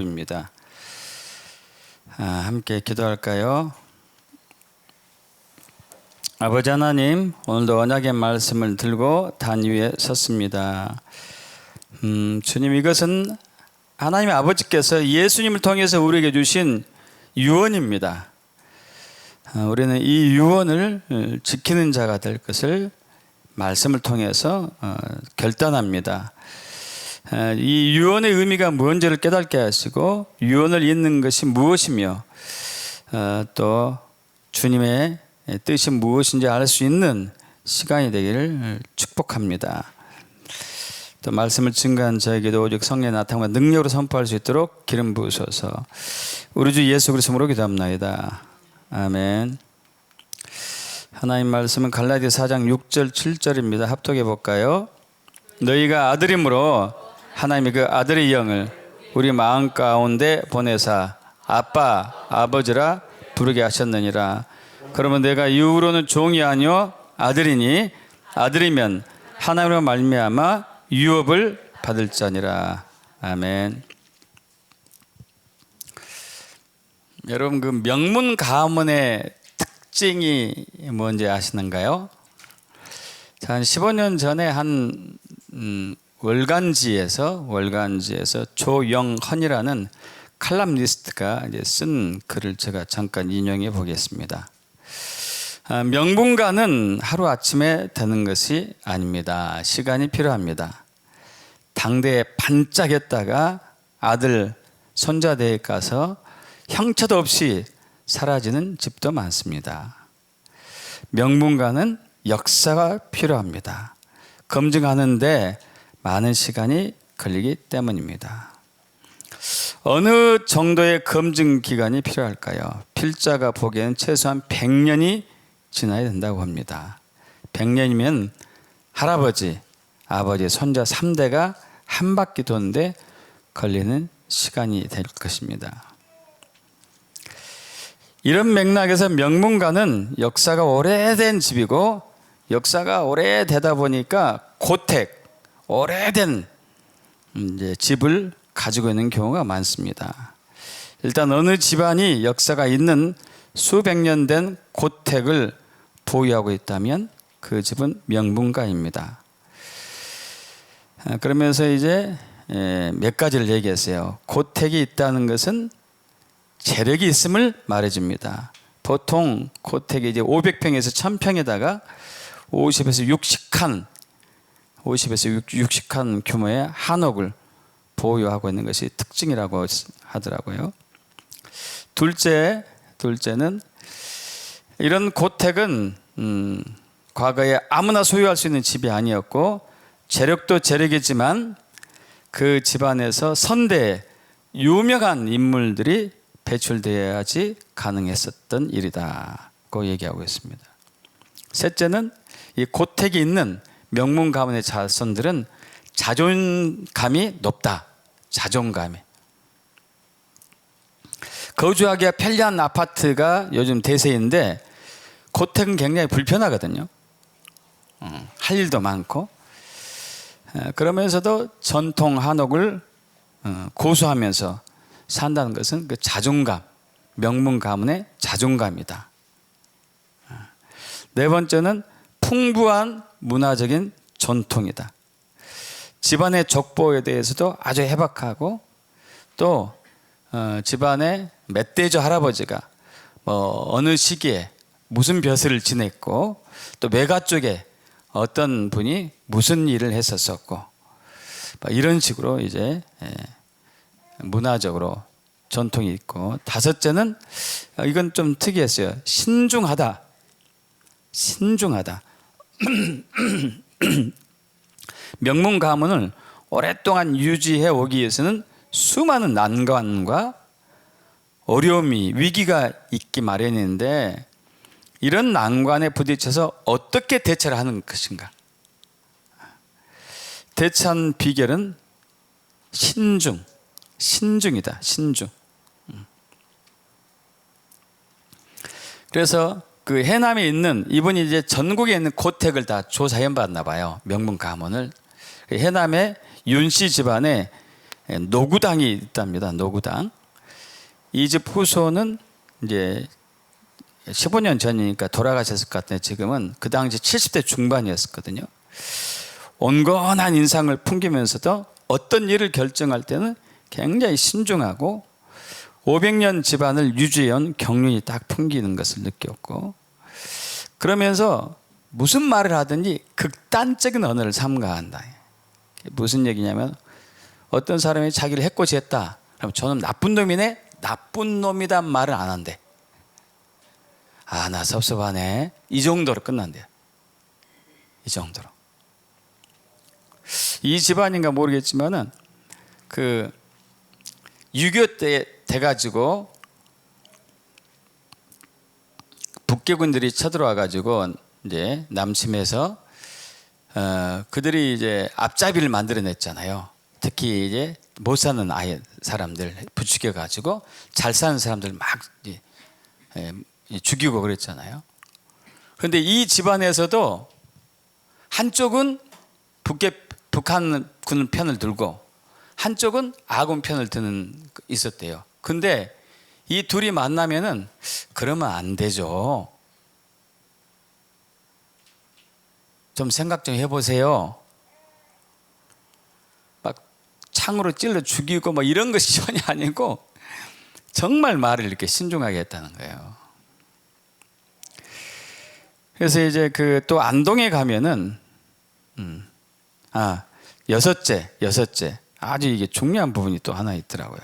입니다. 함께 기도할까요? 아버지 하나님, 오늘도 언약의 말씀을 들고 단 위에 섰습니다. 주님, 이것은 하나님의 아버지께서 예수님을 통해서 우리에게 주신 유언입니다. 우리는 이 유언을 지키는 자가 될 것을 말씀을 통해서 결단합니다. 이 유언의 의미가 뭔지를 깨닫게 하시고 유언을 잇는 것이 무엇이며 또 주님의 뜻이 무엇인지 알 수 있는 시간이 되기를 축복합니다. 또 말씀을 증거한 저에게도 오직 성령의 나타남과 능력으로 선포할 수 있도록 기름 부으소서. 우리 주 예수 그리스도로 기도합나이다. 아멘. 하나님 말씀은 갈라디아 4장 6절 7절입니다. 합독해 볼까요? 너희가 아들이므로 하나님이 그 아들의 영을 우리 마음 가운데 보내사 아빠 아버지라 부르게 하셨느니라. 그러면 내가 이후로는 종이 아니요 아들이니 아들이면 하나님으로 말미암아 유업을 받을 자니라. 아멘. 여러분, 그 명문 가문의 특징이 뭔지 아시는가요? 한 15년 전에 한 월간지에서 조영헌이라는 칼럼니스트가 이제 쓴 글을 제가 잠깐 인용해 보겠습니다. 명분가는 하루아침에 되는 것이 아닙니다. 시간이 필요합니다. 당대에 반짝였다가 아들, 손자대에 가서 형체도 없이 사라지는 집도 많습니다. 명분가는 역사가 필요합니다. 검증하는데 많은 시간이 걸리기 때문입니다. 어느 정도의 검증 기간이 필요할까요? 필자가 보기에는 최소한 100년이 지나야 된다고 합니다. 100년이면 할아버지, 아버지, 손자 3대가 한 바퀴 도는데 걸리는 시간이 될 것입니다. 이런 맥락에서 명문가는 역사가 오래된 집이고 역사가 오래되다 보니까 고택, 오래된 이제 집을 가지고 있는 경우가 많습니다. 일단 어느 집안이 역사가 있는 수백 년 된 고택을 보유하고 있다면 그 집은 명문가입니다. 그러면서 이제 몇 가지를 얘기했어요. 고택이 있다는 것은 재력이 있음을 말해줍니다. 보통 고택이 이제 500평에서 1000평에다가 50에서 60칸 규모의 한옥을 보유하고 있는 것이 특징이라고 하더라고요. 둘째는 이런 고택은 과거에 아무나 소유할 수 있는 집이 아니었고 재력도 재력이지만 그 집안에서 선대에 유명한 인물들이 배출되어야지 가능했었던 일이다고 얘기하고 있습니다. 셋째는 이 고택이 있는 명문 가문의 자손들은 자존감이 높다. 자존감이. 거주하기가 편리한 아파트가 요즘 대세인데 고택은 굉장히 불편하거든요. 할 일도 많고. 그러면서도 전통 한옥을 고수하면서 산다는 것은 그 자존감, 명문 가문의 자존감이다. 네 번째는 풍부한 문화적인 전통이다. 집안의 족보에 대해서도 아주 해박하고 또 집안의 멧돼지 할아버지가 어느 시기에 무슨 벼슬을 지냈고 또 외가 쪽에 어떤 분이 무슨 일을 했었었고 이런 식으로 이제 문화적으로 전통이 있고 다섯째는 이건 좀 특이했어요. 신중하다. 명문 가문을 오랫동안 유지해 오기 위해서는 수많은 난관과 어려움이 위기가 있기 마련인데 이런 난관에 부딪혀서 어떻게 대처를 하는 것인가? 대처한 비결은 신중이다. 신중. 그래서 그 해남에 있는 이분이 이제 전국에 있는 고택을 다 조사해 봤나 봐요. 명문 가문을. 해남의 윤씨 집안에 노구당이 있답니다. 노구당. 이 집 후손은 이제 15년 전이니까 돌아가셨을 것 같은데 지금은 그 당시 70대 중반이었거든요. 온건한 인상을 풍기면서도 어떤 일을 결정할 때는 굉장히 신중하고 500년 집안을 유지해온 경륜이 딱 풍기는 것을 느꼈고, 그러면서 무슨 말을 하든지 극단적인 언어를 삼가한다. 무슨 얘기냐면 어떤 사람이 자기를 해코지했다. 그럼 저는 나쁜 놈이네, 나쁜 놈이란 말을 안 한대. 아, 나 섭섭하네. 이 정도로 끝난대요. 이 정도로. 이 집안인가 모르겠지만은 그 6.25 때 돼가지고 북괴군들이 쳐들어와 가지고 이제 남침해서 그들이 이제 앞잡이를 만들어냈잖아요. 특히 이제 못 사는 아이 사람들 부추겨 가지고 잘 사는 사람들 막 죽이고 그랬잖아요. 그런데 이 집안에서도 한쪽은 북한군 편을 들고 한쪽은 아군 편을 드는 있었대요. 근데 이 둘이 만나면은 그러면 안 되죠. 좀 생각 좀 해보세요. 막 창으로 찔러 죽이고 뭐 이런 것이 전혀 아니고 정말 말을 이렇게 신중하게 했다는 거예요. 그래서 이제 그 또 안동에 가면은 여섯째 아주 이게 중요한 부분이 또 하나 있더라고요.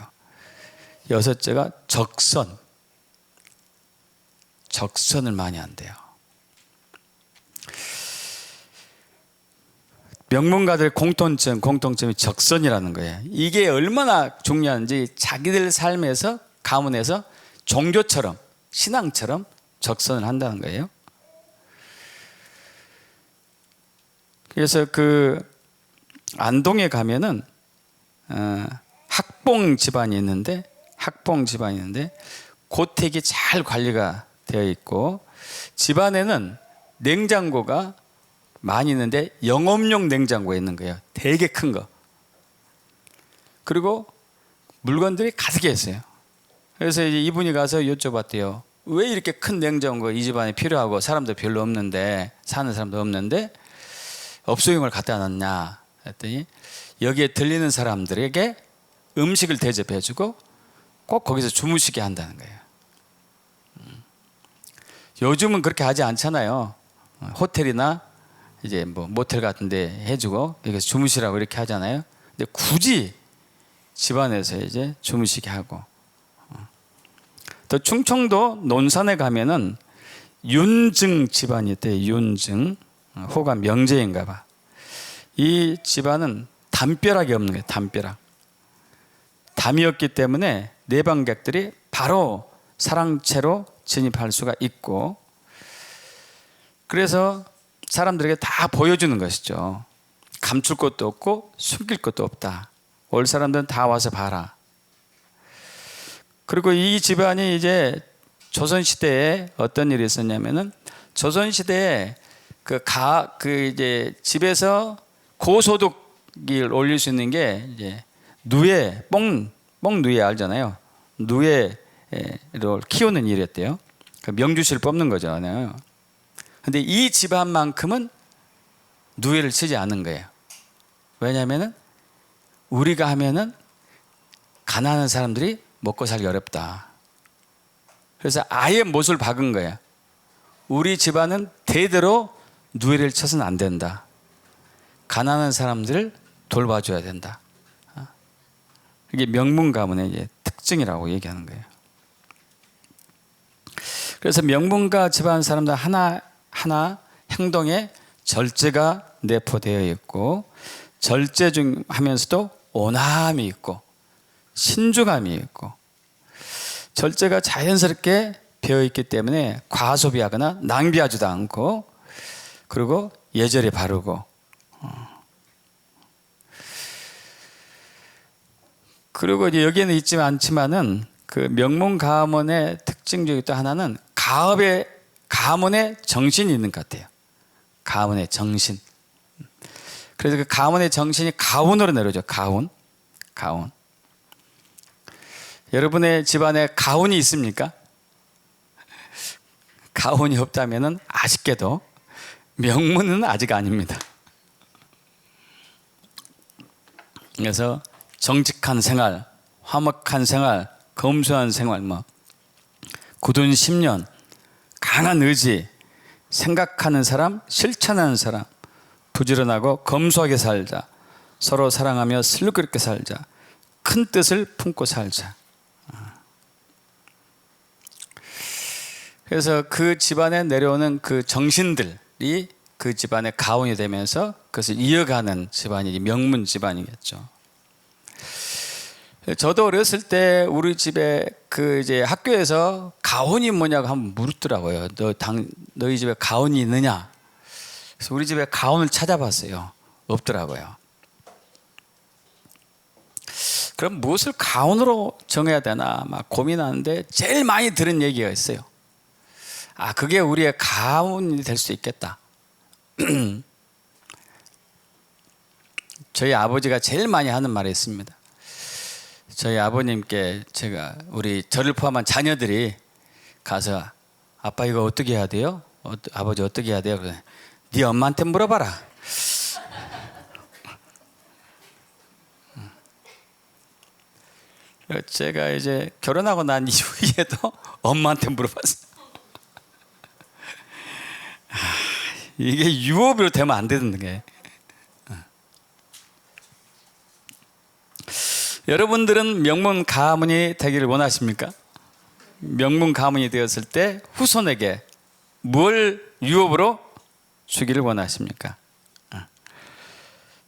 여섯째가 적선을 많이 한대요. 명문가들의 공통점이 적선이라는 거예요. 이게 얼마나 중요한지 자기들 삶에서 가문에서 종교처럼 신앙처럼 적선을 한다는 거예요. 그래서 그 안동에 가면은 학봉 집안이 있는데 고택이 잘 관리가 되어 있고 집안에는 냉장고가 많이 있는데 영업용 냉장고가 있는 거예요. 되게 큰 거. 그리고 물건들이 가득해 있어요. 그래서 이제 이분이 가서 여쭤봤대요. 왜 이렇게 큰 냉장고 이 집안에 필요하고 사람도 별로 없는데 사는 사람도 없는데 업소용을 갖다 놨냐 했더니 여기에 들리는 사람들에게 음식을 대접해주고 꼭 거기서 주무시게 한다는 거예요. 요즘은 그렇게 하지 않잖아요. 호텔이나 이제 뭐 모텔 같은데 해주고 여기서 주무시라고 이렇게 하잖아요. 근데 굳이 집안에서 이제 주무시게 하고. 또 충청도 논산에 가면은 윤증 집안이 있대요. 윤증. 호가 명제인가 봐. 이 집안은 담벼락이 없는 거예요. 담벼락. 담이 없기 때문에 내방객들이 바로 사랑채로 진입할 수가 있고, 그래서 사람들에게 다 보여주는 것이죠. 감출 것도 없고 숨길 것도 없다. 올 사람들은 다 와서 봐라. 그리고 이 집안이 이제 조선시대에 어떤 일이 있었냐면은 조선시대에 이제 집에서 고소득을 올릴 수 있는 게 이제 누에, 뽕누에 알잖아요. 누에를 키우는 일이었대요. 그 명주씨를 뽑는 거잖아요. 근데 이 집안만큼은 누에를 치지 않는 거예요. 왜냐하면은 우리가 하면은 가난한 사람들이 먹고 살기 어렵다. 그래서 아예 못을 박은 거예요. 우리 집안은 대대로 누에를 쳐서는 안 된다. 가난한 사람들을 돌봐줘야 된다. 이게 명문 가문의 이제 특징이라고 얘기하는 거예요. 그래서 명문가 집안 사람들 하나 행동에 절제가 내포되어 있고, 절제 중 하면서도 온화함이 있고 신중함이 있고, 절제가 자연스럽게 배어 있기 때문에 과소비하거나 낭비하지도 않고, 그리고 예절이 바르고, 그리고 이제 여기에는 있지 않지만은 그 명문 가문의 특징 중에 또 하나는 가문의 정신이 있는 것 같아요. 가문의 정신. 그래서 그 가문의 정신이 가훈으로 내려오죠. 가훈. 여러분의 집안에 가훈이 있습니까? 가훈이 없다면 아쉽게도 명문은 아직 아닙니다. 그래서 정직한 생활, 화목한 생활, 검소한 생활, 굳은 심년, 강한 의지, 생각하는 사람, 실천하는 사람, 부지런하고 검소하게 살자, 서로 사랑하며 슬기롭게 살자, 큰 뜻을 품고 살자. 그래서 그 집안에 내려오는 그 정신들이 그 집안의 가훈이 되면서 그것을 이어가는 집안이 명문 집안이겠죠. 저도 어렸을 때 우리 집에 그 이제 학교에서 가훈이 뭐냐고 한번 물었더라고요. 너희 집에 가훈이 있느냐? 그래서 우리 집에 가훈을 찾아봤어요. 없더라고요. 그럼 무엇을 가훈으로 정해야 되나 막 고민하는데 제일 많이 들은 얘기가 있어요. 그게 우리의 가훈이 될 수 있겠다. 저희 아버지가 제일 많이 하는 말이 있습니다. 저희 아버님께 저를 포함한 자녀들이 가서 아빠 이거 어떻게 해야 돼요? 아버지 어떻게 해야 돼요? 그래. 네 엄마한테 물어봐라. 제가 이제 결혼하고 난 이후에도 엄마한테 물어봤어요. 이게 유업으로 되면 안 되는 게. 여러분들은 명문 가문이 되기를 원하십니까? 명문 가문이 되었을 때 후손에게 뭘 유업으로 주기를 원하십니까?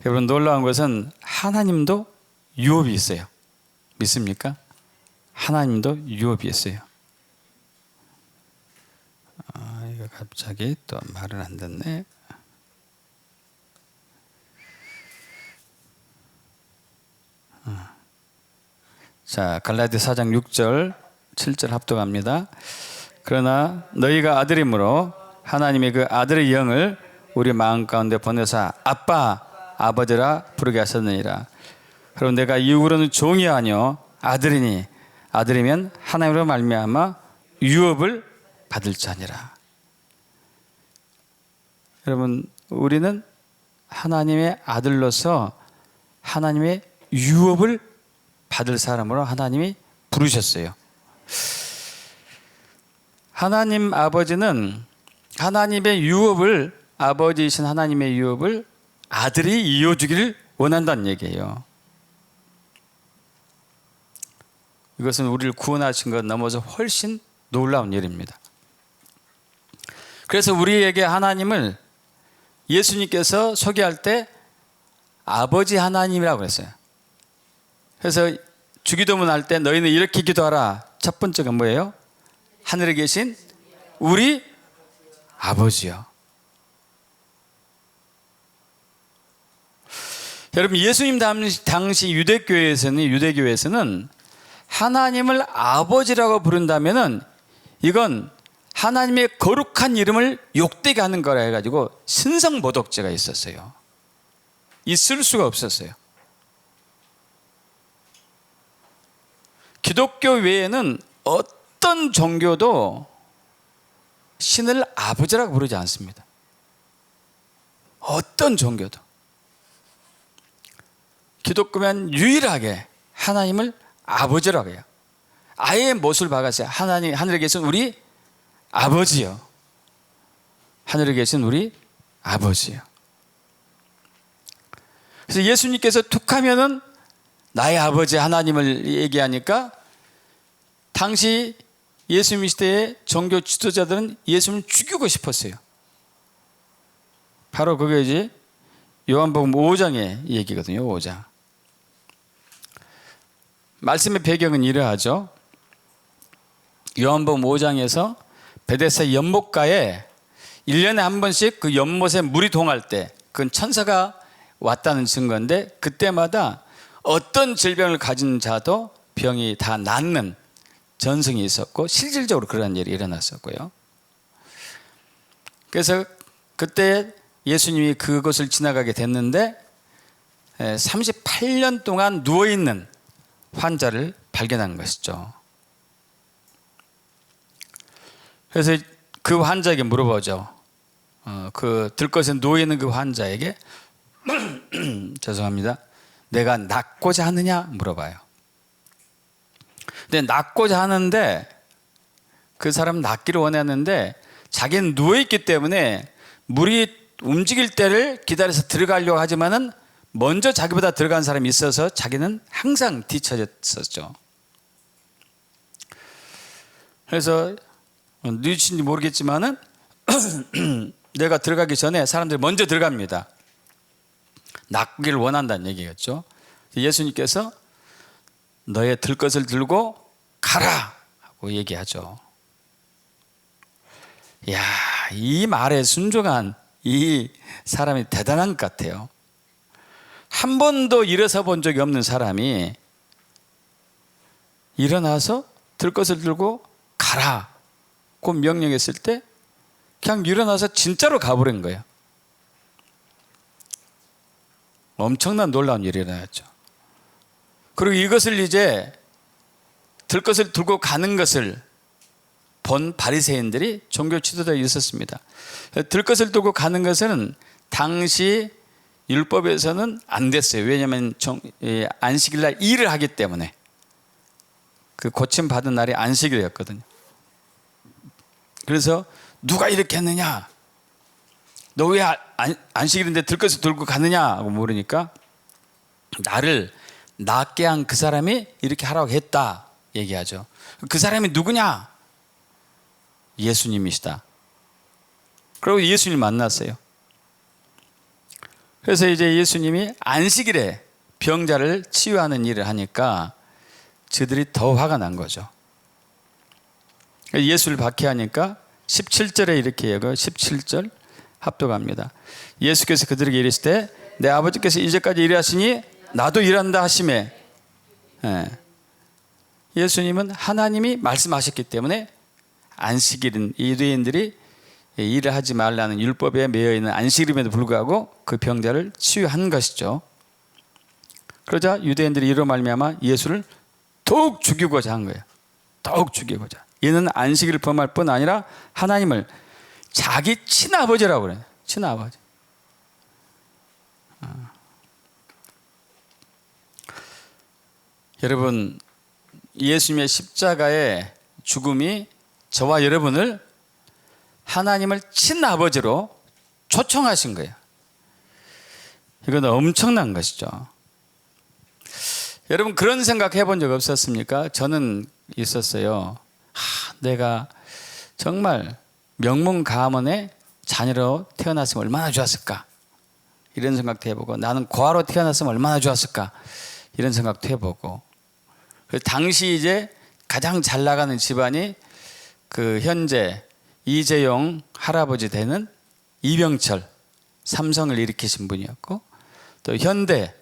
여러분 놀라운 것은 하나님도 유업이 있어요. 믿습니까? 하나님도 유업이 있어요. 이거 갑자기 또 말을 안 듣네. 자, 갈라디아 4장 6절 7절 합독합니다. 그러나 너희가 아들이므로 하나님이 그 아들의 영을 우리 마음 가운데 보내사 아빠 아버지라 부르게 하셨느니라. 그럼 내가 이후로는 종이 아니요 아들이니 아들이면 하나님으로 말미암아 유업을 받을 자니라. 여러분 우리는 하나님의 아들로서 하나님의 유업을 받을 사람으로 하나님이 부르셨어요. 하나님 아버지는 하나님의 유업을 아버지이신 하나님의 유업을 아들이 이어주기를 원한다는 얘기예요. 이것은 우리를 구원하신 것 넘어서 훨씬 놀라운 일입니다. 그래서 우리에게 하나님을 예수님께서 소개할 때 아버지 하나님이라고 했어요. 그래서 주기도문 할 때 너희는 이렇게 기도하라. 첫 번째가 뭐예요? 하늘에 계신 우리 아버지요. 여러분 예수님 당시 유대교회에서는 하나님을 아버지라고 부른다면은 이건 하나님의 거룩한 이름을 욕되게 하는 거라 해가지고 신성모독죄가 있었어요. 있을 수가 없었어요. 기독교 외에는 어떤 종교도 신을 아버지라고 부르지 않습니다. 어떤 종교도. 기독교면 유일하게 하나님을 아버지라고 해요. 아예 못을 박았어요. 하나님, 하늘에 계신 우리 아버지요. 하늘에 계신 우리 아버지요. 그래서 예수님께서 툭 하면은 나의 아버지 하나님을 얘기하니까 당시 예수님 시대의 종교 지도자들은 예수님을 죽이고 싶었어요. 바로 그게 이제 요한복음 5장의 얘기거든요. 5장. 말씀의 배경은 이러하죠. 요한복음 5장에서 베데스다 연못가에 1년에 한 번씩 그 연못에 물이 동할 때 그건 천사가 왔다는 증거인데 그때마다 어떤 질병을 가진 자도 병이 다 낫는 전승이 있었고 실질적으로 그런 일이 일어났었고요. 그래서 그때 예수님이 그곳을 지나가게 됐는데 38년 동안 누워있는 환자를 발견한 것이죠. 그래서 그 환자에게 물어보죠. 그 들것에 누워 있는 그 환자에게 죄송합니다. 내가 낫고자 하느냐 물어봐요. 근데 낫고자 하는데 그 사람은 낫기를 원했는데 자기는 누워 있기 때문에 물이 움직일 때를 기다려서 들어가려고 하지만은 먼저 자기보다 들어간 사람이 있어서 자기는 항상 뒤처졌었죠. 그래서 누구신지 모르겠지만은 내가 들어가기 전에 사람들이 먼저 들어갑니다. 낫기를 원한다는 얘기겠죠. 예수님께서 너의 들 것을 들고 가라 하고 얘기하죠. 이야, 이 말에 순종한 이 사람이 대단한 것 같아요. 한 번도 일어서 본 적이 없는 사람이 일어나서 들 것을 들고 가라고 명령했을 때 그냥 일어나서 진짜로 가버린 거예요. 엄청난 놀라운 일이 일어났죠. 그리고 이것을 이제 들 것을 들고 가는 것을 본 바리새인들이 종교 지도자에 있었습니다. 들 것을 들고 가는 것은 당시 율법에서는 안 됐어요. 왜냐하면 안식일날 일을 하기 때문에. 그 고침 받은 날이 안식일이었거든요. 그래서 누가 이렇게 했느냐? 너 왜 안식일인데 들 것을 들고 가느냐고 물으니까 나를 낫게 한 그 사람이 이렇게 하라고 했다 얘기하죠. 그 사람이 누구냐? 예수님이시다. 그리고 예수님 만났어요. 그래서 이제 예수님이 안식일에 병자를 치유하는 일을 하니까 저들이 더 화가 난 거죠. 예수를 박해하니까 17절에 이렇게 얘기해요. 17절 합독합니다. 예수께서 그들에게 이르시되 내 아버지께서 이제까지 일하시니 나도 일한다 하시매. 예수님은 하나님이 말씀하셨기 때문에 안식일은 유대인들이 일을 하지 말라는 율법에 매여 있는 안식일임에도 불구하고 그 병자를 치유한 것이죠. 그러자 유대인들이 이로 말미암아 예수를 더욱 죽이고자 한 거예요. 더욱 죽이고자. 이는 안식일을 범할 뿐 아니라 하나님을 자기 친아버지라고 그래요. 친아버지. 여러분, 예수님의 십자가의 죽음이 저와 여러분을 하나님을 친아버지로 초청하신 거예요. 이건 엄청난 것이죠. 여러분 그런 생각 해본 적 없었습니까? 저는 있었어요. 내가 정말 명문 가문의 자녀로 태어났으면 얼마나 좋았을까? 이런 생각도 해보고 나는 고아로 태어났으면 얼마나 좋았을까? 이런 생각도 해보고 당시 이제 가장 잘 나가는 집안이 그 현재 이재용 할아버지 되는 이병철 삼성을 일으키신 분이었고 또 현대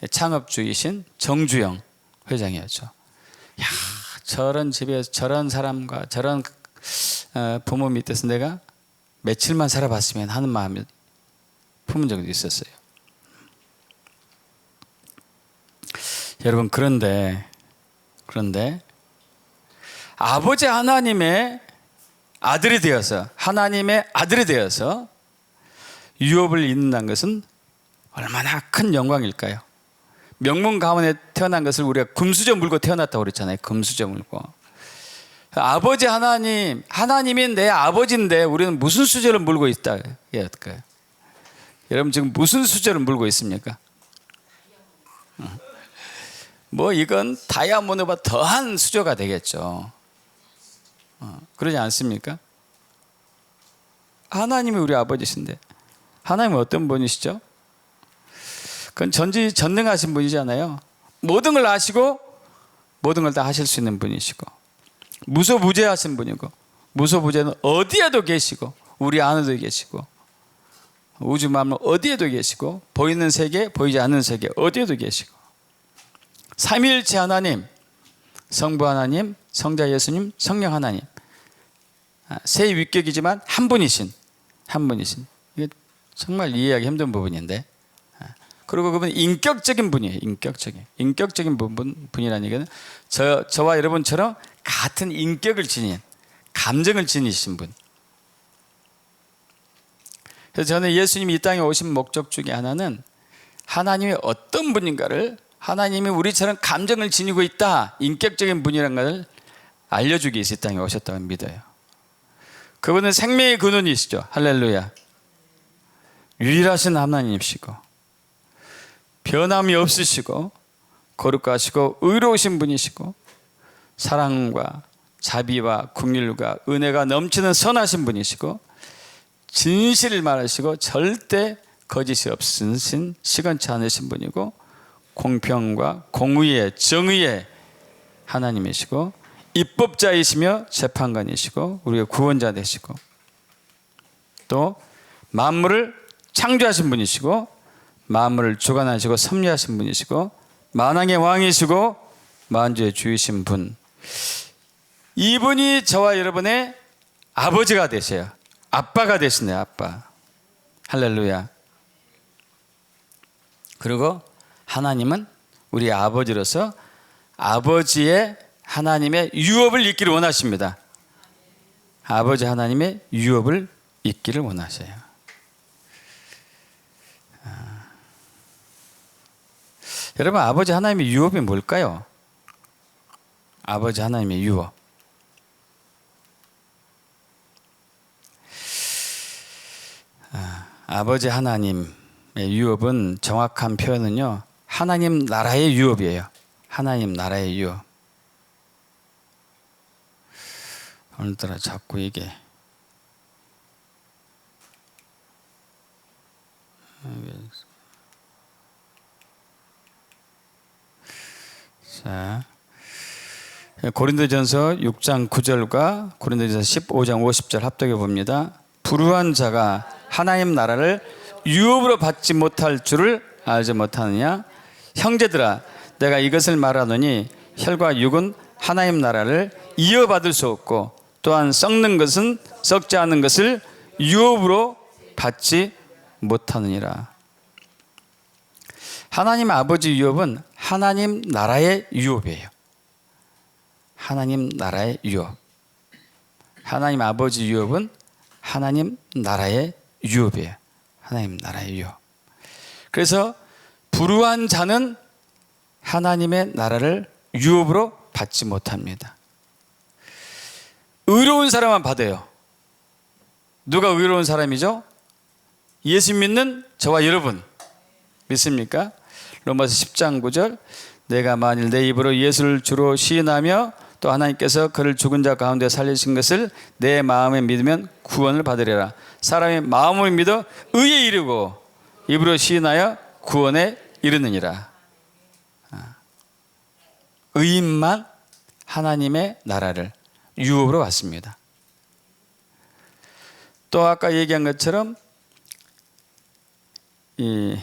창업주이신 정주영 회장이었죠. 야, 저런 집에서 저런 사람과 저런 부모 밑에서 내가 며칠만 살아봤으면 하는 마음이 품은 적도 있었어요. 여러분 그런데 아버지 하나님의 아들이 되어서 하나님의 아들이 되어서 유업을 잇는다는 것은 얼마나 큰 영광일까요? 명문 가문에 태어난 것을 우리가 금수저 물고 태어났다고 그랬잖아요. 금수저 물고. 아버지 하나님이 내 아버지인데 우리는 무슨 수저를 물고 있다. 여러분 지금 무슨 수저를 물고 있습니까? 뭐 이건 다이아몬드보다 더한 수저가 되겠죠. 그러지 않습니까? 하나님이 우리 아버지신데 하나님은 어떤 분이시죠? 그건 전지전능하신 분이잖아요. 모든 걸 아시고 모든 걸 다 하실 수 있는 분이시고 무소부재하신 분이고 무소부재는 어디에도 계시고 우리 안에도 계시고 우주 만물 어디에도 계시고 보이는 세계 보이지 않는 세계 어디에도 계시고 삼위일체 하나님 성부 하나님 성자 예수님 성령 하나님 세 위격이지만 한 분이신 이게 정말 이해하기 힘든 부분인데 그리고 그분은 인격적인 분이에요. 인격적인 분이라는 얘기는 저와 여러분처럼 같은 인격을 지닌, 감정을 지니신 분. 그래서 저는 예수님이 이 땅에 오신 목적 중에 하나는 하나님이 어떤 분인가를, 하나님이 우리처럼 감정을 지니고 있다, 인격적인 분이라는 것을 알려주기 위해서 이 땅에 오셨다고 믿어요. 그분은 생명의 근원이시죠. 할렐루야. 유일하신 하나님이시고 변함이 없으시고 거룩하시고 의로우신 분이시고 사랑과 자비와 긍휼과 은혜가 넘치는 선하신 분이시고 진실을 말하시고 절대 거짓이 없으신 시건치 않으신 분이고 공평과 공의의 정의의 하나님이시고 입법자이시며 재판관이시고 우리의 구원자 되시고 또 만물을 창조하신 분이시고 만물을 주관하시고 섭리하신 분이시고 만왕의 왕이시고 만주의 주이신 분, 이분이 저와 여러분의 아버지가 되셔요. 아빠가 되시네요. 아빠. 할렐루야. 그리고 하나님은 우리 아버지로서 아버지의 하나님의 유업을 잇기를 원하십니다. 아버지 하나님의 유업을 잇기를 원하셔요. 여러분, 아버지 하나님의 유업이 뭘까요? 아버지 하나님의 유업. 아버지 하나님의 유업은 정확한 표현은요, 하나님 나라의 유업이에요. 하나님 나라의 유업. 오늘따라 자꾸 이게 자, 고린도전서 6장 9절과 고린도전서 15장 50절 합독해 봅니다. 불의한 자가 하나님 나라를 유업으로 받지 못할 줄을 알지 못하느냐? 형제들아, 내가 이것을 말하노니 혈과 육은 하나님 나라를 이어받을 수 없고 또한 썩는 것은 썩지 않은 것을 유업으로 받지 못하느니라. 하나님 아버지 유업은 하나님 나라의 유업이에요. 하나님 나라의 유업. 하나님 아버지 유업은 하나님 나라의 유업이에요. 하나님 나라의 유업. 그래서 불의한 자는 하나님의 나라를 유업으로 받지 못합니다. 의로운 사람만 받아요. 누가 의로운 사람이죠? 예수 믿는 저와 여러분 믿습니까? 로마서 10장 9절, 내가 만일 내 입으로 예수를 주로 시인하며 또 하나님께서 그를 죽은 자 가운데 살리신 것을 내 마음에 믿으면 구원을 받으리라. 사람이 마음으로 믿어 의에 이르고 입으로 시인하여 구원에 이르느니라. 의인만 하나님의 나라를 유업으로 받습니다. 또 아까 얘기한 것처럼 이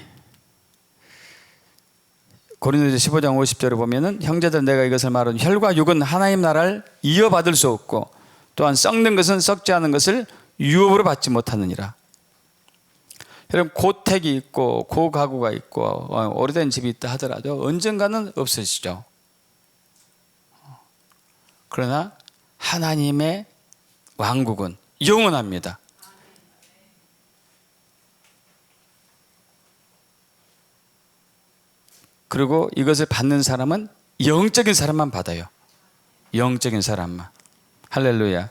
고린도서 15장 50절을 보면은 형제들 내가 이것을 말하노니 혈과 육은 하나님 나라를 이어받을 수 없고 또한 썩는 것은 썩지 않은 것을 유업으로 받지 못하느니라. 여러분, 고택이 있고 고가구가 있고 오래된 집이 있다 하더라도 언젠가는 없어지죠. 그러나 하나님의 왕국은 영원합니다. 그리고 이것을 받는 사람은 영적인 사람만 받아요. 영적인 사람만. 할렐루야.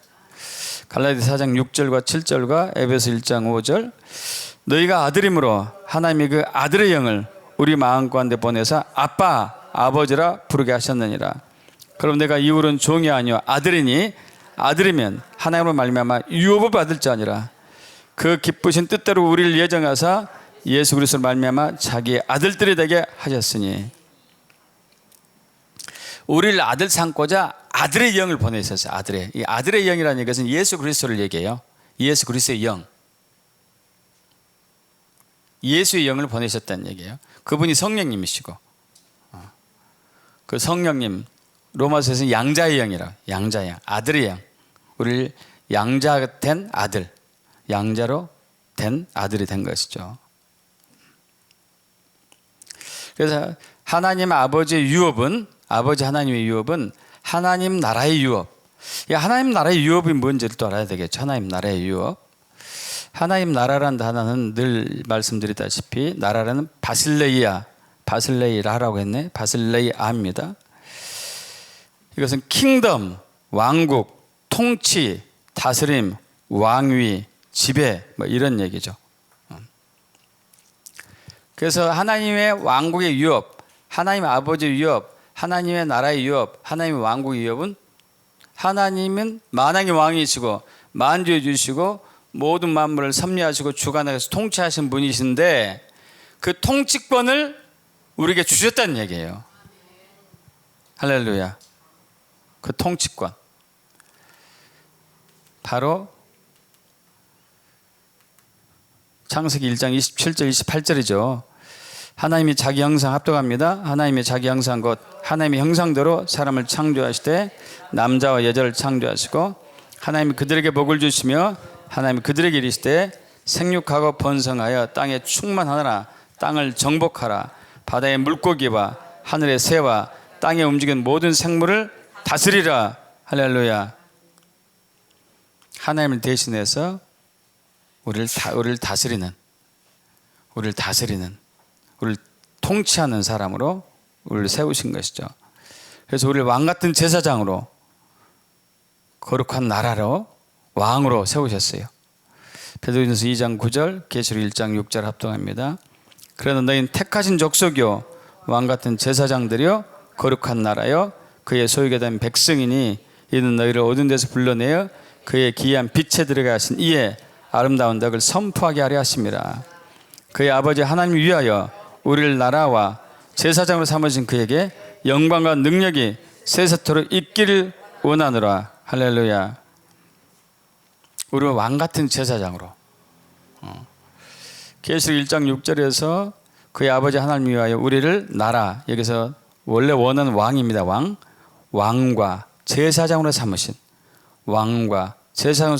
갈라디아서 4장 6절과 7절과 에베소 1장 5절, 너희가 아들임으로 하나님이 그 아들의 영을 우리 마음 가운데 보내사 아빠, 아버지라 부르게 하셨느니라. 그럼 내가 이후로는 종이 아니요 아들이니 아들이면 하나님으로 말미암아 유업을 받을 자니라. 그 기쁘신 뜻대로 우리를 예정하사 예수 그리스도로 말미암아 자기의 아들들이 되게 하셨으니, 우리를 아들 삼고자 아들의 영을 보내셨어요. 이 아들의 영이라는 것은 예수 그리스도를 얘기해요. 예수 그리스도의 영, 예수의 영을 보내셨다는 얘기예요. 그분이 성령님이시고, 그 성령님 로마서에서는 양자의 영이라고, 양자의 영, 아들의 영, 우리를 양자가 된 아들, 양자로 된 아들이 된 것이죠. 그래서 하나님 아버지의 유업은, 아버지 하나님의 유업은 하나님 나라의 유업. 하나님 나라의 유업이 뭔지를 또 알아야 되겠죠. 하나님 나라의 유업. 하나님 나라라는 단어는 늘 말씀드렸다시피 나라라는 바실레이라라고 했네. 바실레이아입니다. 이것은 킹덤, 왕국, 통치, 다스림, 왕위, 지배 뭐 이런 얘기죠. 그래서 하나님의 왕국의 유업, 하나님 아버지의 유업, 하나님의 나라의 유업, 하나님의 왕국의 유업은 하나님은 만왕의 왕이시고 만주해 주시고 모든 만물을 섭리하시고 주관하셔서 통치하신 분이신데 그 통치권을 우리에게 주셨다는 얘기예요. 할렐루야. 그 통치권. 바로 창세기 1장 27절 28절이죠. 하나님이 자기 형상 합독합니다. 하나님의 자기 형상 곧 하나님의 형상대로 사람을 창조하시되 남자와 여자를 창조하시고 하나님이 그들에게 복을 주시며 하나님이 그들에게 이르시되 생육하고 번성하여 땅에 충만하라. 땅을 정복하라. 바다의 물고기와 하늘의 새와 땅에 움직이는 모든 생물을 다스리라. 할렐루야. 하나님을 대신해서 우리를 다스리는, 우리를 통치하는 사람으로 우리를 세우신 것이죠. 그래서 우리를 왕 같은 제사장으로, 거룩한 나라로, 왕으로 세우셨어요. 베드로전서 2장 9절, 계시록 1장 6절 합동합니다. 그러나 너희는 택하신 족속이요 왕 같은 제사장들이요 거룩한 나라요 그의 소유가 된 백성이니 이는 너희를 어두운 데서 불러내어 그의 기이한 빛에 들어가 하신 이의 아름다운 덕을 선포하게 하려 하심이라. 그의 아버지 하나님을 위하여 우리를 나라와 제사장으로 삼으신 그에게 영광과 능력이 세세토록 있기를 원하노라. 할렐루야. 우리는 왕 같은 제사장으로. 계시록 1장 6절에서 그의 아버지 하나님을 위하여 우리를 나라, 여기서 원래 원은 왕입니다. 왕과 제사장으로 삼으신, 왕과 제사장으로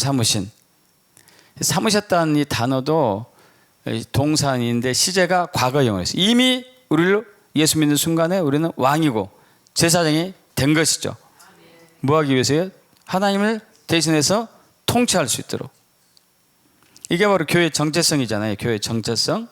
삼으셨다는 이 단어도 동사인데 시제가 과거형으로 했어요. 이미 우리를 예수 믿는 순간에 우리는 왕이고 제사장이 된 것이죠. 뭐 하기 위해서요? 하나님을 대신해서 통치할 수 있도록. 이게 바로 교회의 정체성이잖아요. 교회의 정체성.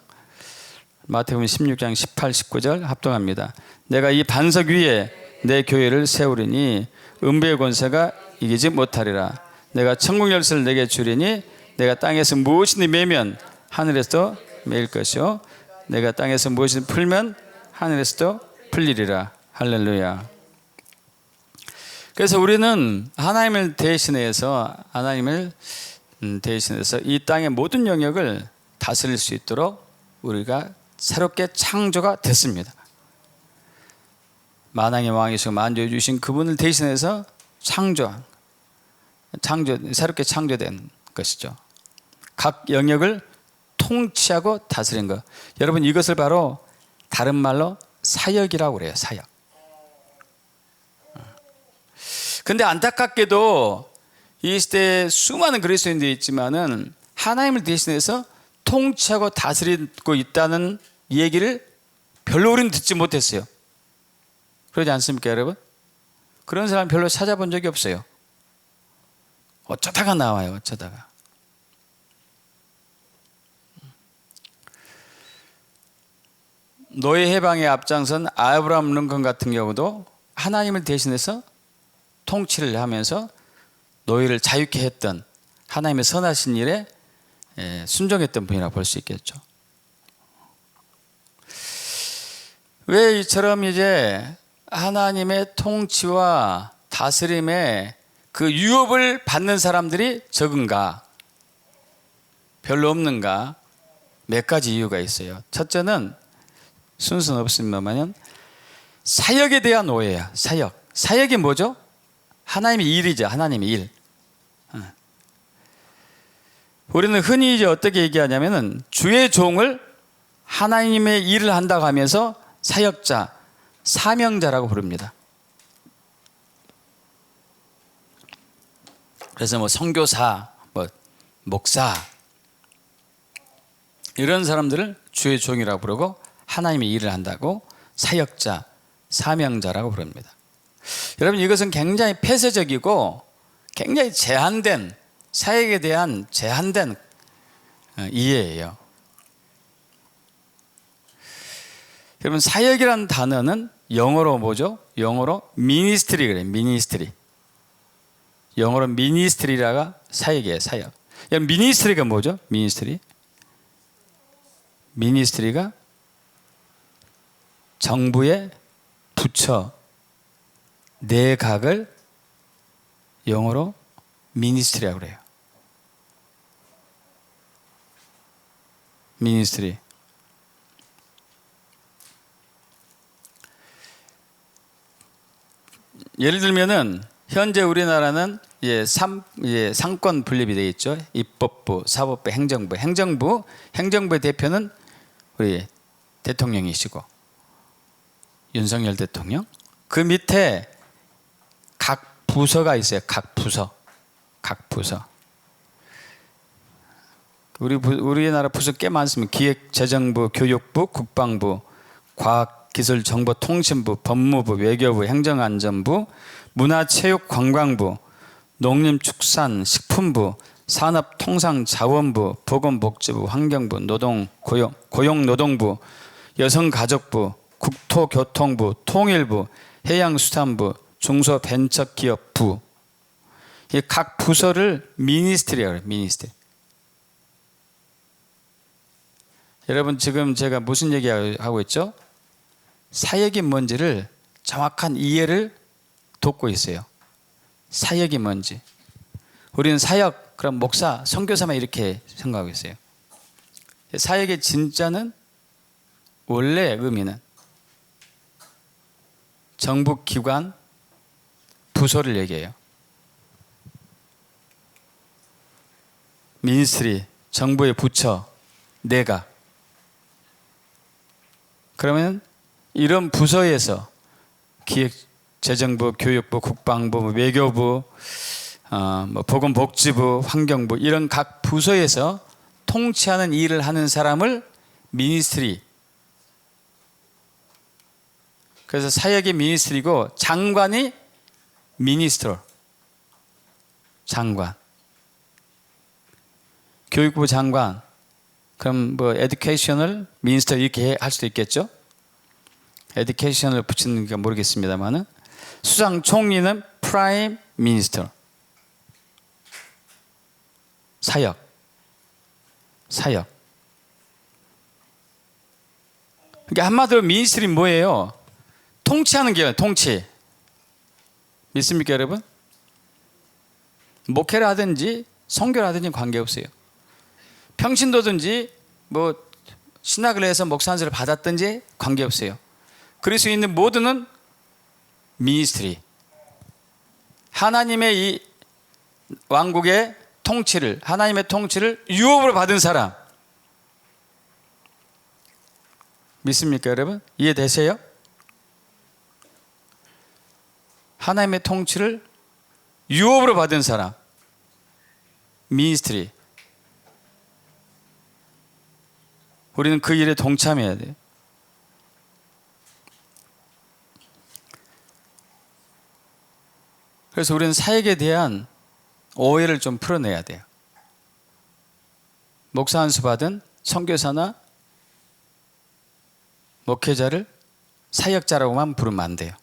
마태복음 16장 18, 19절 합동합니다. 내가 이 반석 위에 내 교회를 세우리니 음부의 권세가 이기지 못하리라. 내가 천국 열쇠를 내게 주리니 내가 땅에서 무엇이든 매면 하늘에서도 매일 것이요 내가 땅에서 무엇이든 풀면 하늘에서도 풀리리라. 할렐루야. 그래서 우리는 하나님을 대신해서 이 땅의 모든 영역을 다스릴 수 있도록 우리가 새롭게 창조가 됐습니다. 만왕의 왕이시고 만주해 주신 그분을 대신해서 새롭게 창조된 것이죠. 각 영역을 통치하고 다스린 것. 여러분 이것을 바로 다른 말로 사역이라고 그래요. 사역. 근데 안타깝게도 이 시대에 수많은 그리스도인들이 있지만은 하나님을 대신해서 통치하고 다스리고 있다는 얘기를 별로 우리는 듣지 못했어요. 그러지 않습니까, 여러분? 그런 사람 별로 찾아본 적이 없어요. 어쩌다가 나와요, 어쩌다가. 노예 해방에 앞장선 아브라함 링컨 같은 경우도 하나님을 대신해서 통치를 하면서 노예를 자유케 했던 하나님의 선하신 일에 순종했던 분이라고 볼 수 있겠죠. 왜 이처럼 이제 하나님의 통치와 다스림에 그 유업을 받는 사람들이 적은가? 별로 없는가? 몇 가지 이유가 있어요. 첫째는 순서는 없습니다만 사역에 대한 오해야. 사역이 뭐죠? 하나님의 일이죠. 하나님의 일. 우리는 흔히 이제 어떻게 얘기하냐면은 주의 종을 하나님의 일을 한다고 하면서 사역자, 사명자라고 부릅니다. 그래서 뭐 선교사, 뭐 목사 이런 사람들을 주의 종이라고 부르고 하나님의 일을 한다고 사역자, 사명자라고 부릅니다. 여러분, 이것은 굉장히 폐쇄적이고 굉장히 제한된, 사역에 대한 제한된 이해예요. 여러분, 사역이라는 단어는 영어로 뭐죠? 영어로 미니스트리 그래요. 미니스트리. 영어로 미니스트리라가 사역이에요. 사역. 미니스트리가 뭐죠? 미니스트리. 미니스트리가 정부의 부처, 내각을 영어로 미니스트리라고 그래요. 미니스트리. 예를 들면은 현재 우리나라는 상권 분립이 되어 있죠. 입법부, 사법부, 행정부. 행정부의 대표는 우리 대통령이시고 윤석열 대통령. 그 밑에 각 부서가 있어요. 각 부서. 우리나라 부서 꽤 많습니다. 기획재정부, 교육부, 국방부, 과학기술정보통신부, 법무부, 외교부, 행정안전부, 문화체육관광부, 농림축산식품부, 산업통상자원부, 보건복지부, 환경부, 고용노동부, 여성가족부, 국토교통부, 통일부, 해양수산부, 중소벤처기업부. 각 부서를 미니스트리라고 해요. 미니스트리. 여러분, 지금 제가 무슨 얘기하고 있죠? 사역이 뭔지를 정확한 이해를 돕고 있어요. 사역이 뭔지. 우리는 사역, 그럼 목사, 선교사만 이렇게 생각하고 있어요. 사역의 진짜는, 원래 의미는 정부기관, 부서를 얘기해요. 미니스트리, 정부의 부처, 내각. 그러면 이런 부서에서 기획재정부, 교육부, 국방부, 외교부, 보건복지부, 환경부 이런 각 부서에서 통치하는 일을 하는 사람을 미니스트리. 그래서 사역이 미니스트리고 장관이 미니스터. 장관. 교육부 장관. 그럼 에듀케이셔널 미니스터 이렇게 할 수도 있겠죠? 에듀케이셔널 붙이는 게 모르겠습니다만은 수상 총리는 프라임 미니스터. 사역. 그러니까 한마디로 미니스트리 뭐예요? 통치하는 게요. 통치. 믿습니까, 여러분? 목회를 하든지 선교를 하든지 관계없어요. 평신도든지 신학을 해서 목사 안수를 받았든지 관계없어요. 그럴 수 있는 모두는 미니스트리. 하나님의 이 왕국의 통치를, 하나님의 통치를 유업으로 받은 사람. 믿습니까, 여러분? 이해되세요? 하나님의 통치를 유업으로 받은 사람. 미니스트리. 우리는 그 일에 동참해야 돼요. 그래서 우리는 사역에 대한 오해를 좀 풀어내야 돼요. 목사 안수 받은 선교사나 목회자를 사역자라고만 부르면 안 돼요.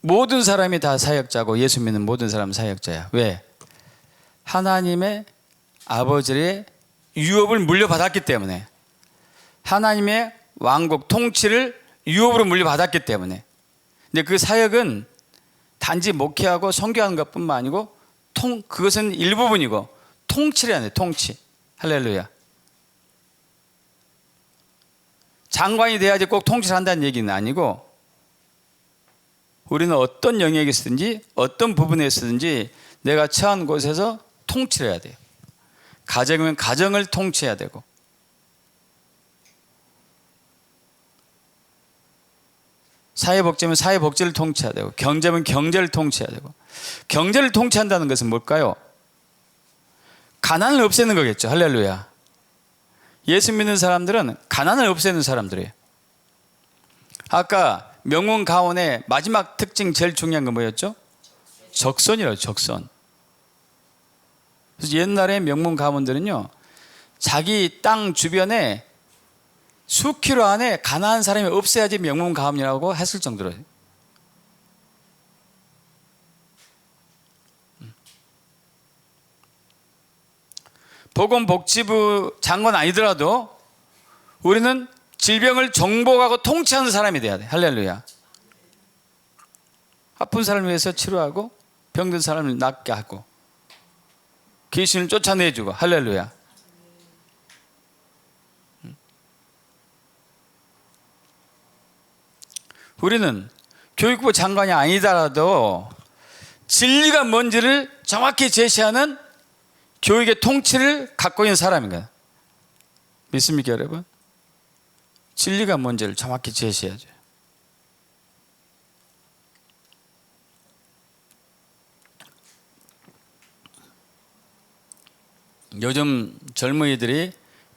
모든 사람이 다 사역자고 예수 믿는 모든 사람은 사역자야. 왜? 하나님의 아버지의 유업을 물려받았기 때문에, 하나님의 왕국 통치를 유업으로 물려받았기 때문에. 근데 그 사역은 단지 목회하고 선교하는 것뿐만 아니고 그것은 일부분이고 통치를 해야 돼. 통치. 할렐루야. 장관이 돼야지 꼭 통치를 한다는 얘기는 아니고, 우리는 어떤 영역에서든지 어떤 부분에서든지 내가 처한 곳에서 통치를 해야 돼요. 가정이면 가정을 통치해야 되고, 사회복지면 사회복지를 통치해야 되고, 경제면 경제를 통치해야 되고. 경제를 통치한다는 것은 뭘까요? 가난을 없애는 거겠죠. 할렐루야. 예수 믿는 사람들은 가난을 없애는 사람들이에요. 아까 명문 가문의 마지막 특징 제일 중요한 건 뭐였죠? 적선이라고. 적선. 그래서 옛날에 명문 가문들은요, 자기 땅 주변에 수킬로 안에 가난한 사람이 없어야지 명문 가문이라고 했을 정도로. 보건복지부 장관 아니더라도 우리는 질병을 정복하고 통치하는 사람이 돼야 돼. 할렐루야. 아픈 사람을 위해서 치료하고 병든 사람을 낫게 하고 귀신을 쫓아내주고. 할렐루야. 우리는 교육부 장관이 아니더라도 진리가 뭔지를 정확히 제시하는 교육의 통치를 갖고 있는 사람인 거예요. 믿습니까, 여러분? 진리가 뭔지를 정확히 제시해야죠. 요즘 젊은이들이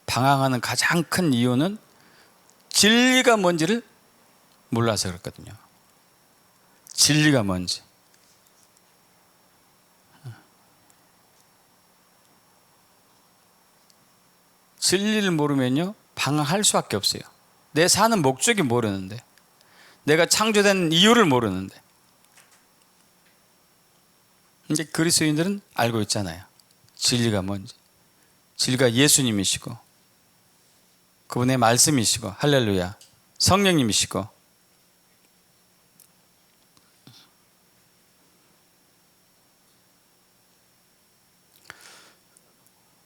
방황하는 가장 큰 이유는 진리가 뭔지를 몰라서 그렇거든요. 진리가 뭔지. 진리를 모르면요, 방황할 수밖에 없어요. 내 사는 목적이 모르는데, 내가 창조된 이유를 모르는데. 이제 그리스도인들은 알고 있잖아요. 진리가 뭔지. 진리가 예수님이시고, 그분의 말씀이시고, 할렐루야, 성령님이시고.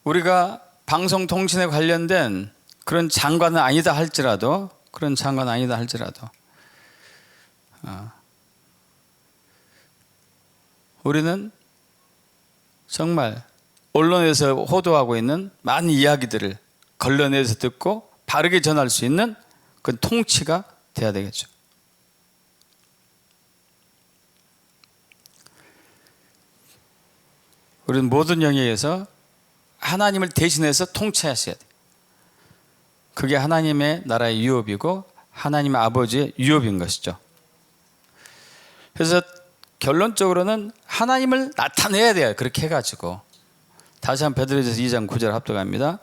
우리가 방송통신에 관련된 그런 장관은 아니다 할지라도, 우리는 정말 언론에서 호도하고 있는 많은 이야기들을 걸러내서 듣고 바르게 전할 수 있는 그런 통치가 돼야 되겠죠. 우리는 모든 영역에서 하나님을 대신해서 통치하셔야 돼요. 그게 하나님의 나라의 유업이고 하나님의 아버지의 유업인 것이죠. 그래서 결론적으로는 하나님을 나타내야 돼요. 그렇게 해가지고. 다시 한번 베드로전서 2장 9절 합독합니다.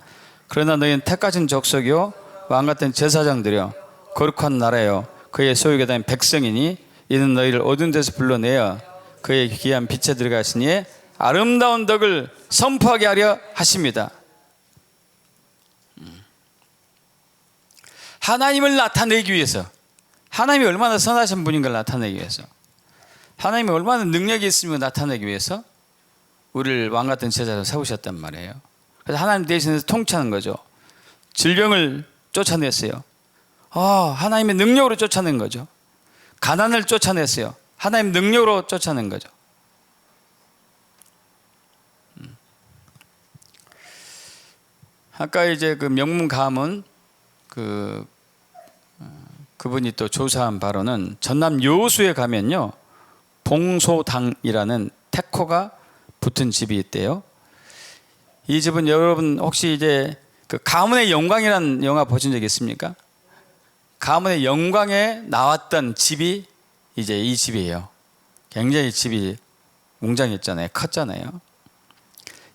그러나 너희는 택하신 족속이요 왕같은 제사장들이요 거룩한 나라요 그의 소유가 된 백성이니 이는 너희를 어두운 데서 불러내어 그의 귀한 빛에 들어가시니 아름다운 덕을 선포하게 하려 하십니다. 하나님을 나타내기 위해서, 하나님이 얼마나 선하신 분인가를 나타내기 위해서, 하나님이 얼마나 능력이 있으면 나타내기 위해서 우리를 왕같은 제자로 세우셨단 말이에요. 그래서 하나님 대신해서 통치하는 거죠. 질병을 쫓아냈어요. 하나님의 능력으로 쫓아낸 거죠. 가난을 쫓아냈어요. 하나님 능력으로 쫓아낸 거죠. 아까 이제 그 명문 가문 그분이 또 조사한 바로는 전남 여수에 가면요 봉소당이라는 태코가 붙은 집이 있대요. 이 집은 여러분 혹시 이제 그 가문의 영광이라는 영화 보신 적 있습니까? 가문의 영광에 나왔던 집이 이제 이 집이에요. 굉장히 집이 웅장했잖아요. 컸잖아요.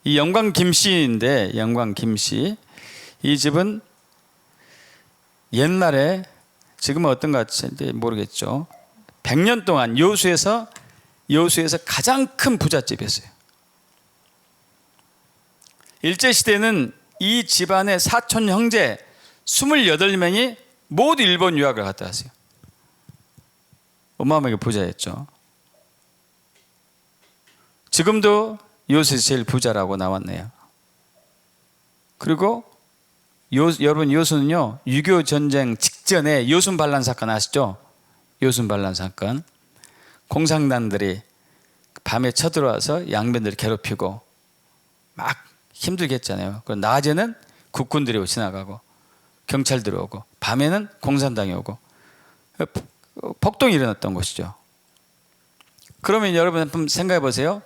이 영광 김씨인데, 영광 김씨, 이 집은 옛날에, 지금은 어떤가 모르겠죠. 100년 동안 여수에서 가장 큰 부잣집이었어요. 일제시대는 이 집안의 사촌 형제 28명이 모두 일본 유학을 갔다 왔어요. 어마어마하게 부자였죠. 지금도 여수에서 제일 부자라고 나왔네요. 그리고 여러분 여수는요 6.25 전쟁 직전에 여순 반란 사건 아시죠? 여순 반란 사건. 공산당들이 밤에 쳐들어와서 양반들을 괴롭히고 막 힘들게 했잖아요. 그리고 낮에는 국군들이 지나가고 경찰 들어오고 밤에는 공산당이 오고 폭동이 일어났던 곳이죠. 그러면 여러분 한번 생각해 보세요.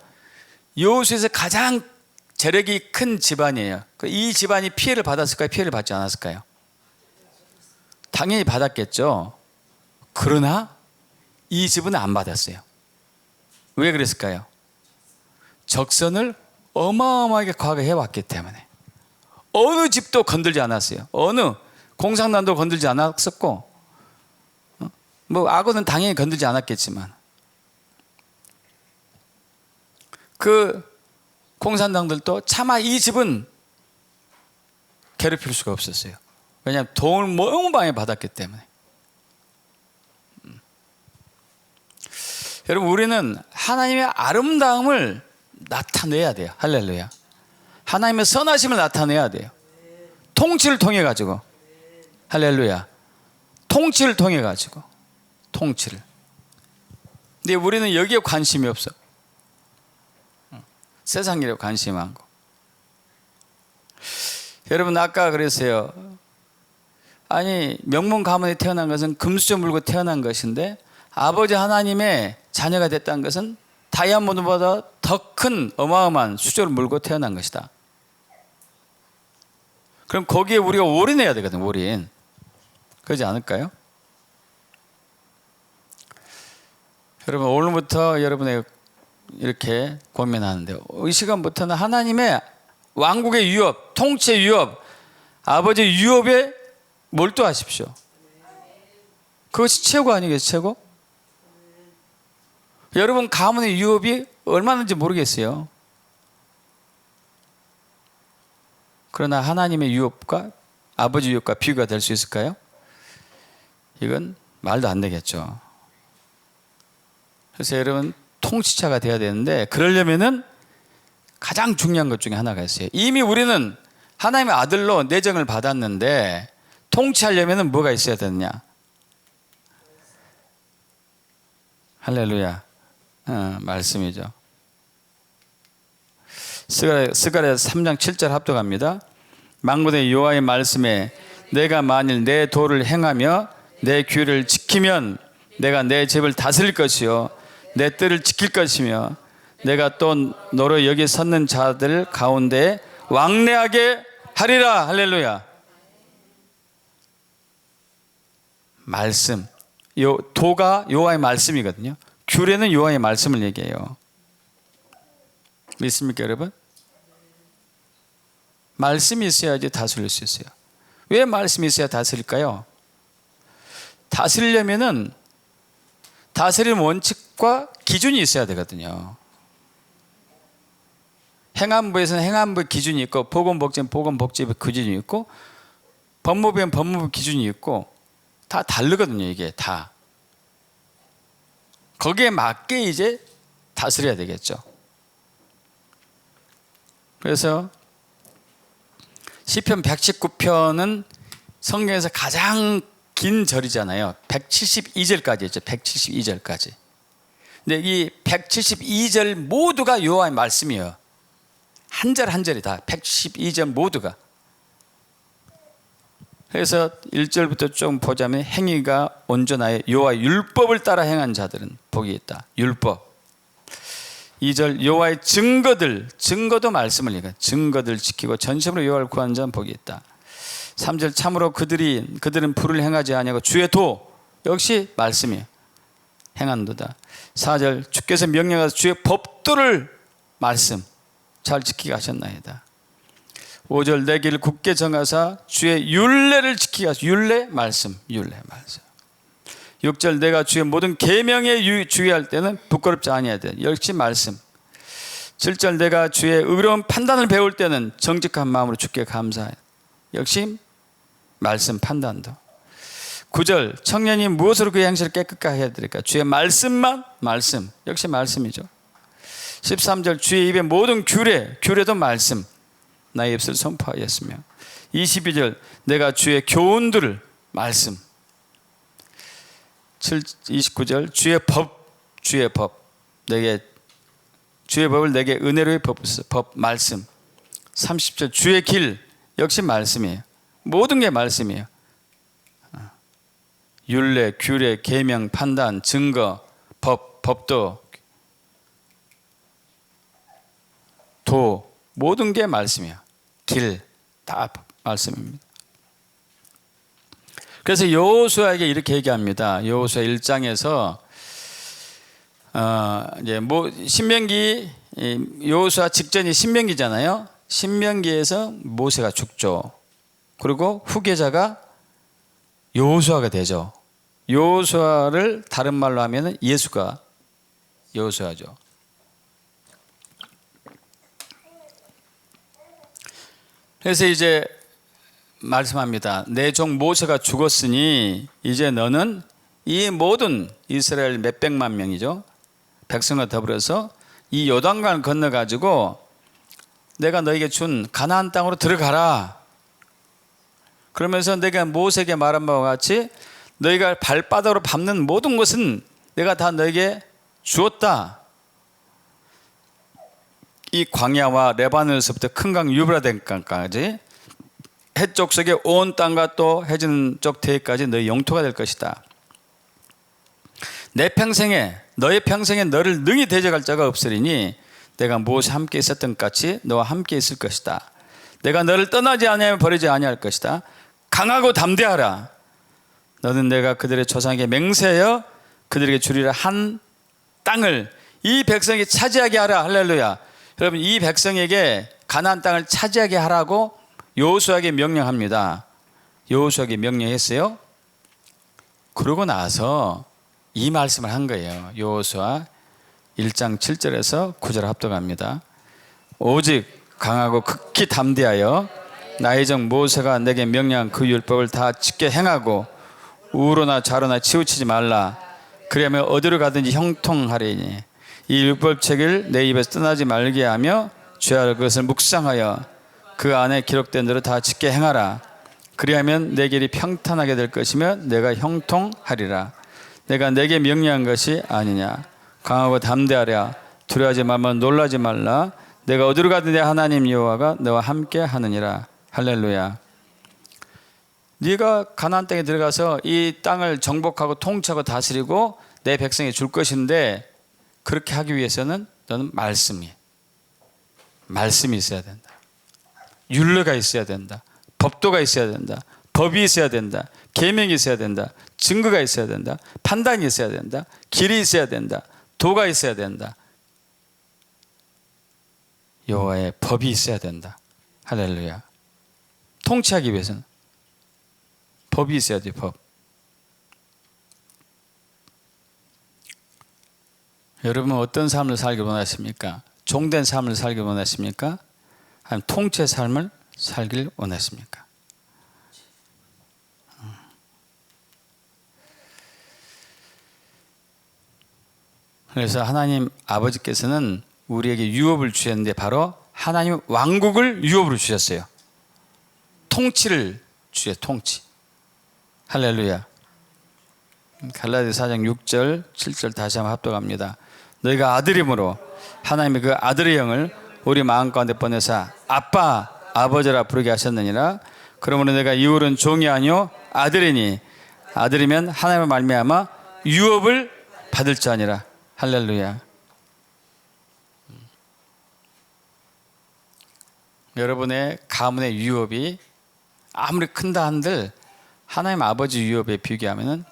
여수에서 가장 재력이 큰 집안이에요. 이 집안이 피해를 받았을까요? 피해를 받지 않았을까요? 당연히 받았겠죠. 그러나 이 집은 안 받았어요. 왜 그랬을까요? 적선을 어마어마하게 과거에 해왔기 때문에. 어느 집도 건들지 않았어요. 어느 공산당도 건들지 않았었고, 뭐 악어는 당연히 건들지 않았겠지만, 그 공산당들도 차마 이 집은 괴롭힐 수가 없었어요. 왜냐하면 돈을 너무 많이 받았기 때문에. 여러분, 우리는 하나님의 아름다움을 나타내야 돼요. 할렐루야. 하나님의 선하심을 나타내야 돼요. 통치를 통해 가지고. 할렐루야. 통치를 통해 가지고. 통치를. 근데 우리는 여기에 관심이 없어. 세상 일에 관심이 많고. 여러분, 아까 그랬어요. 아니, 명문 가문에 태어난 것은 금수저 물고 태어난 것인데, 아버지 하나님의 자녀가 됐다는 것은 다이아몬드보다 더 큰 어마어마한 수저를 물고 태어난 것이다. 그럼 거기에 우리가 올인해야 되거든, 올인. 그러지 않을까요? 여러분, 오늘부터 여러분의 이렇게 고민하는데요. 이 시간부터는 하나님의 왕국의 유업, 통치의 유업, 아버지의 유업에 몰두하십시오. 그것이 최고 아니겠어요, 최고? 여러분 가문의 유업이 얼마나인지 모르겠어요. 그러나 하나님의 유업과 아버지 유업과 비교가 될 수 있을까요? 이건 말도 안 되겠죠. 그래서 여러분 통치자가 돼야 되는데, 그러려면은 가장 중요한 것 중에 하나가 있어요. 이미 우리는 하나님의 아들로 내정을 받았는데 통치하려면은 뭐가 있어야 되느냐? 할렐루야. 말씀이죠. 스가랴 3장 7절 합독합니다. 만군의 여호와의 말씀에 내가 만일 내 도를 행하며 내 규례를 지키면 내가 내 집을 다스릴 것이요 내 뜰을 지킬 것이며 내가 또 너로 여기 섰는 자들 가운데 왕래하게 하리라. 할렐루야. 말씀. 도가 여호와의 말씀이거든요. 규례는 여호와의 말씀을 얘기해요. 믿습니까, 여러분? 말씀이 있어야지 다스릴 수 있어요. 왜 말씀이 있어야 다스릴까요? 다스리려면은 다스리는 원칙과 기준이 있어야 되거든요. 행안부에서는 행안부 기준이 있고, 보건복지는 보건복지의 기준이 있고, 법무부엔 법무부 기준이 있고, 다 다르거든요. 이게 다. 거기에 맞게 이제 다스려야 되겠죠. 그래서 시편 119편은 성경에서 가장 긴 절이잖아요. 172절까지 했죠. 172절까지. 근데 이 172절 모두가 여호와의 말씀이에요. 한 절 한 절이 다 172절 모두가. 그래서 1절부터 좀 보자면 행위가 온전하여 여호와의 율법을 따라 행한 자들은 복이 있다. 율법. 2절 여호와의 증거들, 증거도 말씀을 얘기해. 증거들 지키고 전심으로 여호와를 구하는 자는 복이 있다. 3절 참으로 그들은 불을 행하지 아니하고 주의 도 역시 말씀이에요. 행한도다. 4절 주께서 명령하사 주의 법도를 말씀 잘 지키게 하셨나이다. 5절 내 길을 굳게 정하사 주의 율례를 지키게 하소서. 율례 말씀, 율례 말씀. 6절 내가 주의 모든 계명에 주의할 때는 부끄럽지 아니해야 돼. 역시 말씀. 7절 내가 주의 의로운 판단을 배울 때는 정직한 마음으로 주께 감사해. 역시 말씀 판단도. 9절 청년이 무엇으로 그의 행실을 깨끗하게 해야 될까? 주의 말씀만 말씀. 역시 말씀이죠. 13절 주의 입의 모든 규례도 말씀. 나의 입술 선포하였으며. 22절 내가 주의 교훈들을 말씀. 29절 주의 법 내게 주의 법을 내게 은혜로이 법 말씀. 30절 주의 길 역시 말씀이에요. 모든 게 말씀이에요. 율례, 규례, 계명, 판단, 증거, 법도, 도 모든 게 말씀이에요. 길 다 말씀입니다. 그래서 여호수아에게 이렇게 얘기합니다. 여호수아 1장에서 이제 신명기, 여호수아 직전이 신명기잖아요. 신명기에서 모세가 죽죠. 그리고 후계자가 여호수아가 되죠. 여호수아를 다른 말로 하면은 예수가 여호수아죠. 그래서 이제 말씀합니다. 내 종 모세가 죽었으니 이제 너는 이 모든 이스라엘 몇백만 명이죠. 백성과 더불어서 이 요단강을 건너 가지고 내가 너에게 준 가나안 땅으로 들어가라. 그러면서 내가 모세에게 말한 바와 같이 너희가 발바닥으로 밟는 모든 것은 내가 다 너에게 주었다. 이 광야와 레바논에서부터 큰 강 유브라데강까지 해쪽 속의 온 땅과 또 해진 쪽 대해까지 너희 영토가 될 것이다. 내 평생에 너의 평생에 너를 능히 대적할 자가 없으리니 내가 모세 함께 있었던 것 같이 너와 함께 있을 것이다. 내가 너를 떠나지 아니하며 버리지 아니할 것이다. 강하고 담대하라. 너는 내가 그들의 조상에게 맹세하여 그들에게 주리라 한 땅을 이 백성이 차지하게 하라. 할렐루야. 여러분, 이 백성에게 가나안 땅을 차지하게 하라고 여호수아에게 명령합니다. 여호수아에게 명령했어요. 그러고 나서 이 말씀을 한 거예요. 여호수아 1장 7절에서 9절 합독합니다. 오직 강하고 극히 담대하여 나의 종 모세가 내게 명령한 그 율법을 다 지켜 행하고 우로나 좌로나 치우치지 말라. 그리하면 어디로 가든지 형통하리니 이 율법책을 내 입에서 떠나지 말게 하며 죄할 것을 묵상하여 그 안에 기록된 대로 다 지켜 행하라. 그리하면 내 길이 평탄하게 될 것이며 내가 형통하리라. 내가 내게 명령한 것이 아니냐. 강하고 담대하랴. 두려워하지 말며 놀라지 말라. 내가 어디로 가든지 하나님 여호와가 너와 함께 하느니라. 할렐루야. 네가 가나안 땅에 들어가서 이 땅을 정복하고 통치하고 다스리고 내 백성에 줄 것인데 그렇게 하기 위해서는 너는 말씀이 있어야 된다. 율례가 있어야 된다. 법도가 있어야 된다. 법이 있어야 된다. 계명이 있어야 된다. 증거가 있어야 된다. 판단이 있어야 된다. 길이 있어야 된다. 도가 있어야 된다. 여호와의 법이 있어야 된다. 할렐루야. 통치하기 위해서는 법이 있어야 돼. 법. 여러분은 어떤 삶을 살기 원하십니까? 종된 삶을 살기 원하십니까? 아니면 통치의 삶을 살길 원하십니까? 그래서 하나님 아버지께서는 우리에게 유업을 주셨는데 바로 하나님 왕국을 유업으로 주셨어요. 통치를 주셨어요. 통치. 할렐루야. 갈라디아서 4장 6절 7절 다시 한번 합독합니다. 너희가 아들임으로 하나님의 그 아들의 영을 우리 마음 가운데 보내사 아빠 아버지라 부르게 하셨느니라. 그러므로 내가 이후로는 종이 아니요 아들이니 아들이면 하나님의 말미암아 유업을 받을 자 아니라. 할렐루야. 여러분의 가문의 유업이 아무리 큰다 한들 하나님 아버지 유업에 비교하면은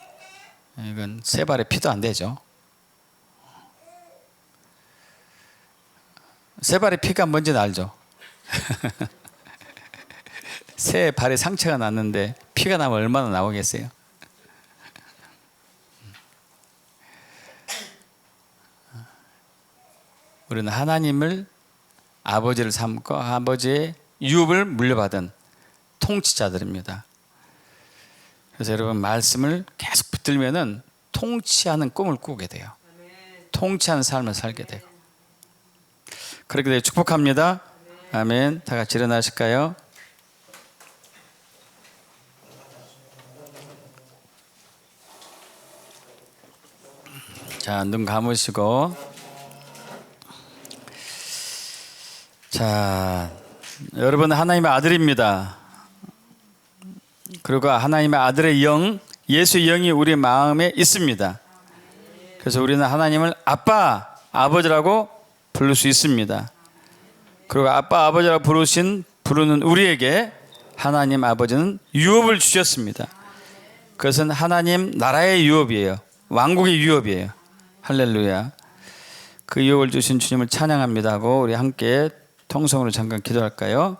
이건 세 발의 피도 안 되죠. 세 발의 피가 뭔지는 알죠. 세 발에 상처가 났는데 피가 나면 얼마나 나오겠어요. 우리는 하나님을 아버지를 삼고 아버지의 유업을 물려받은 통치자들입니다. 그래서 여러분 말씀을 계속 붙들면은 통치하는 꿈을 꾸게 돼요. 통치하는 삶을 살게 되고. 그렇게 되어 축복합니다. 아멘. 다 같이 일어나실까요? 자, 눈 감으시고. 자, 여러분 하나님의 아들입니다. 그리고 하나님의 아들의 영, 예수의 영이 우리 마음에 있습니다. 그래서 우리는 하나님을 아빠, 아버지라고 부를 수 있습니다. 그리고 아빠, 아버지라고 부르는 우리에게 하나님 아버지는 유업을 주셨습니다. 그것은 하나님 나라의 유업이에요. 왕국의 유업이에요. 할렐루야. 그 유업을 주신 주님을 찬양합니다 하고 우리 함께 통성으로 잠깐 기도할까요?